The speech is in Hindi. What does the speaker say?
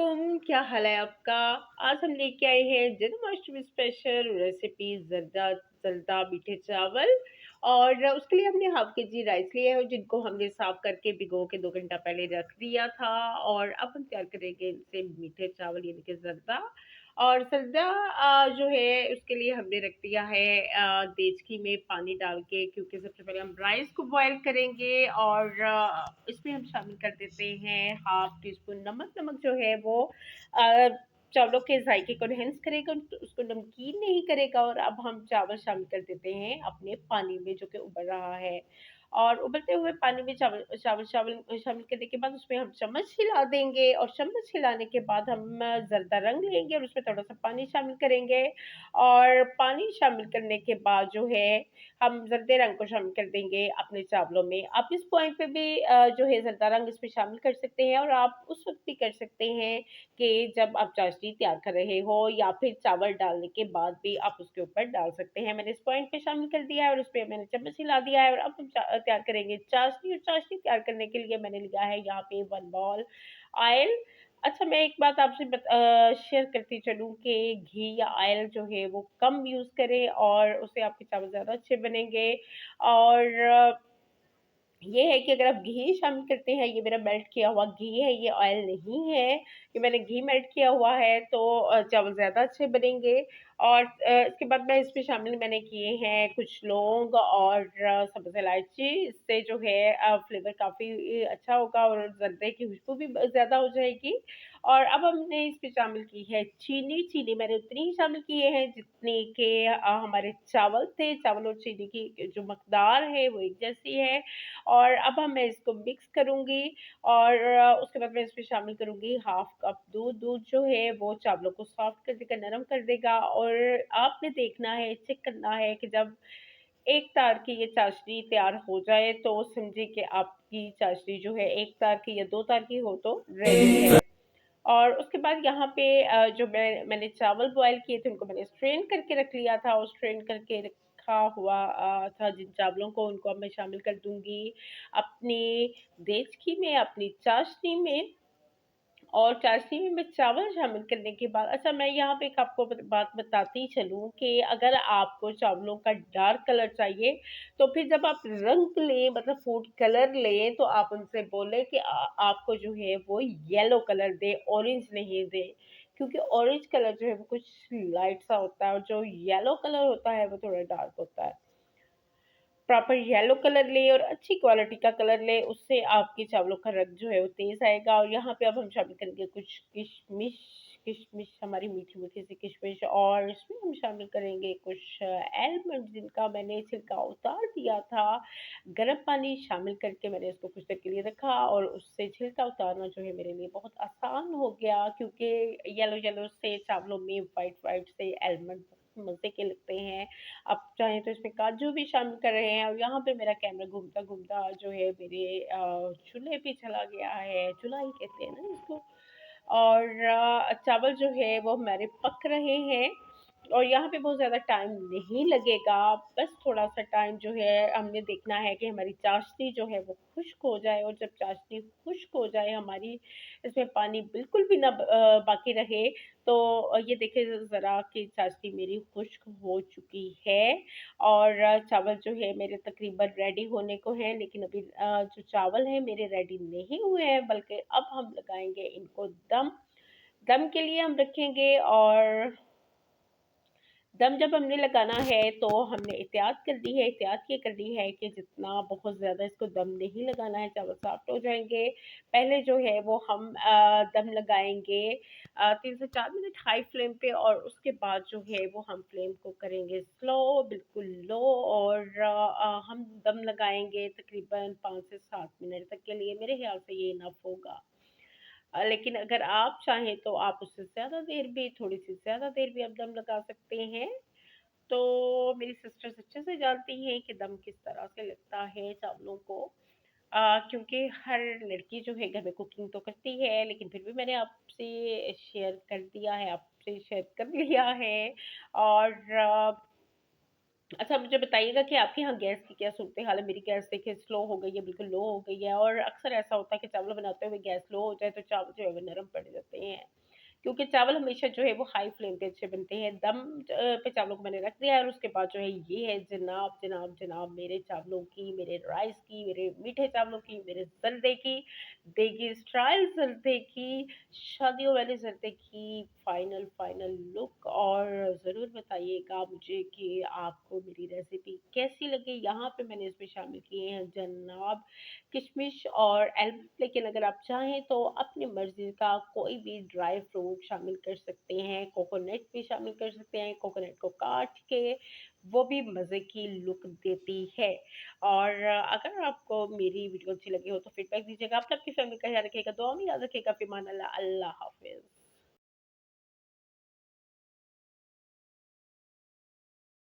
अस्सलामुअलैकुम, क्या हाल है आपका? आज हम लेके आए हैं जन्माष्टमी स्पेशल रेसिपी जर्दा मीठे चावल। और उसके लिए हमने हाफ के जी राइस लिए हैं जिनको हमने साफ करके भिगो के 2 घंटा पहले रख दिया था। और अब हम तैयार करेंगे इनसे मीठे चावल यानी कि जर्दा। और जर्दा जो है उसके लिए हमने रख दिया है देचकी में पानी डाल के, क्योंकि सबसे पहले हम राइस को बॉयल करेंगे। और इसमें हम शामिल कर देते हैं हाफ टी स्पून नमक। नमक जो है वो अ, चावलों के जायके को एनहांस करेगा, उसको नमकीन नहीं करेगा। और अब हम चावल शामिल कर देते हैं अपने पानी में जो कि उबल रहा है। और उबलते हुए पानी में चावल चावल चावल शामिल करने के बाद उसमें हम चम्मच हिला देंगे। और चम्मच हिलाने के बाद हम ज़रदा रंग लेंगे और उसमें थोड़ा-सा पानी शामिल करेंगे। और पानी शामिल करने के बाद जो है हम ज़रदे रंग को शामिल कर देंगे अपने चावलों में। आप इस पॉइंट पे भी जो है ज़रदा रंग इसमें शामिल कर सकते हैं। और आप उस वक़्त भी कर सकते हैं कि जब आप चाशनी तैयार कर रहे हो, या फिर चावल डालने के बाद भी आप उसके ऊपर डाल सकते हैं। मैंने इस पॉइंट पे शामिल कर दिया है और उसपे मैंने चम्मच हिला दिया है। और अब हम तैयार करेंगे चाशनी। और चाशनी तैयार करने के लिए मैंने लिया है यहाँ पे 1 बॉल ऑयल। अच्छा, मैं एक बात आपसे शेयर करती चलूँ कि घी या ऑयल जो है वो कम यूज़ करें, और उससे आपके चावल ज़्यादा अच्छे बनेंगे। और ये है कि अगर आप घी शामिल करते हैं, ये मेरा मेल्ट किया हुआ घी है, ये ऑयल नहीं है। ये मैंने घी मेल्ट किया हुआ है, तो चावल ज़्यादा अच्छे बनेंगे। और इसके बाद मैं इसमें शामिल मैंने किए हैं कुछ लौंग और सब्ज़ इलायची। इससे जो है फ्लेवर काफ़ी अच्छा होगा और ज़र्दे की खुशबू भी ज़्यादा हो जाएगी। और अब हमने इसमें शामिल की है चीनी। चीनी मैंने उतनी ही शामिल किए हैं जितनी के हमारे चावल थे। चावल और चीनी की जो मकदार है वो एक जैसी है। और अब मैं इसको मिक्स करूँगी। और उसके बाद मैं इसमें शामिल करूँगी हाफ कप दूध। दूध जो है वो चावलों को सॉफ्ट कर देगा, नरम कर देगा। और आपने देखना है, चेक करना है कि जब एक तार की ये चाशनी तैयार हो जाए तो समझिए कि आपकी चाशनी जो है 1 तार की या 2 तार की हो तो रेडी है। और उसके बाद यहाँ पे जो मैंने चावल बॉयल किए थे उनको मैंने स्ट्रेन करके रख लिया था। और स्ट्रेन करके रखा हुआ था जिन चावलों को, उनको अब मैं शामिल कर दूँगी अपनी देचकी में, अपनी चाशनी में। और चाशनी में मैं चावल शामिल करने के बाद, अच्छा, मैं यहाँ पे एक आपको बात बताती चलूँ कि अगर आपको चावलों का डार्क कलर चाहिए, तो फिर जब आप रंग लें, मतलब फूड कलर लें, तो आप उनसे बोलें कि आपको जो है वो येलो कलर दें, ऑरेंज नहीं दें। क्योंकि ऑरेंज कलर जो है वो कुछ लाइट सा होता है और जो येलो कलर होता है वो थोड़ा डार्क होता है। प्रॉपर येलो कलर लें और अच्छी क्वालिटी का कलर लें, उससे आपके चावलों का रंग जो है वो तेज़ आएगा। और यहाँ पे अब हम शामिल करेंगे कुछ किशमिश। किशमिश हमारी मीठी-मीठी सी किशमिश। और इसमें हम शामिल करेंगे कुछ आलमंड जिनका मैंने छिलका उतार दिया था। गर्म पानी शामिल करके मैंने इसको कुछ देर के लिए रखा, और उससे छिलका उतारना जो है मेरे लिए बहुत आसान हो गया, क्योंकि येलो-येलो से चावलों में व्हाइट-व्हाइट से आलमंड मज़े के लगते हैं। आप चाहें तो इसमें काजू भी शामिल कर रहे हैं। और यहाँ पे मेरा कैमरा घूमता-घूमता जो है मेरे चूल्हे पे चला गया है, चूल्हा ही कहते हैं ना इसको। और चावल जो है वो हमारे पक रहे हैं। और यहाँ पे बहुत ज़्यादा टाइम नहीं लगेगा, बस थोड़ा-सा टाइम जो है हमने देखना है कि हमारी चाशनी जो है वो खुश्क हो जाए। और जब चाशनी खुश्क हो जाए हमारी, इसमें पानी बिल्कुल भी ना बाकी रहे, तो ये देखिए ज़रा कि चाशनी मेरी खुश्क हो चुकी है। और चावल जो है मेरे तकरीबन रेडी होने को हैं, लेकिन अभी जो चावल हैं मेरे रेडी नहीं हुए हैं, बल्कि अब हम लगाएँगे इनको दम। दम के लिए हम रखेंगे। और दम जब हमने लगाना है तो हमने एहतियात कर दी है। एहतियात ये करनी है कि जितना बहुत ज़्यादा इसको दम नहीं लगाना है, चावल सॉफ्ट हो जाएँगे। पहले जो है वो हम दम लगाएँगे 3 से 4 मिनट हाई फ्लेम पे। और उसके बाद जो है वो हम फ्लेम को करेंगे स्लो, बिल्कुल लो। और हम दम लगाएँगे तकरीबन 5 से 7 मिनट तक के लिए। मेरे ख़्याल से ये इनफ होगा। लेकिन अगर आप चाहें तो आप उससे ज़्यादा देर भी, थोड़ी-सी ज़्यादा देर भी आप दम लगा सकते हैं। तो मेरी सिस्टर्स अच्छे से जानती हैं कि दम किस तरह से लगता है चावलों को। क्योंकि हर लड़की जो है घर में कुकिंग तो करती है, लेकिन फिर भी मैंने आपसे शेयर कर दिया है, आपसे शेयर कर लिया है। और अच्छा मुझे बताइएगा कि आपके यहाँ गैस की क्या सूरत-ए-हाल है? मेरी गैस देखिए स्लो हो गई है, बिल्कुल लो हो गई है और अक्सर ऐसा होता है कि चावल बनाते हुए गैस लो हो जाए तो चावल जो है वो नरम पड़ जाते हैं। क्योंकि चावल हमेशा जो है वो हाई फ्लेम पे अच्छे बनते हैं। दम पे चावलों को मैंने रख दिया है और उसके बाद जो है ये है जनाब, जनाब, जनाब मेरे चावलों की, मेरे राइस की, मेरे मीठे चावलों की, मेरे ज़र्दे की, देगी स्टाइल ज़र्दे की, शादियों वाले ज़र्दे की फाइनल फाइनल लुक और ज़रूर बताइएगा मुझे कि आपको मेरी रेसिपी कैसी लगी? यहाँ पे मैंने इसमें शामिल किए हैं जनाब किशमिश और एलमंड लेकिन अगर आप चाहें तो अपनी मर्ज़ी का कोई भी ड्राई फ्रूट शामिल कर सकते हैं, कोकोनट भी शामिल कर सकते हैं, कोकोनट को काट के वो भी मज़े की लुक देती है। और अगर आपको मेरी वीडियो अच्छी लगी हो तो फीडबैक दीजिएगा। अपना अपनी फैमिली का ख्याल रखिएगा, दुआ में याद रखिएगा, फ़िमान अल्लाह, अल्लाह हाफ़िज़।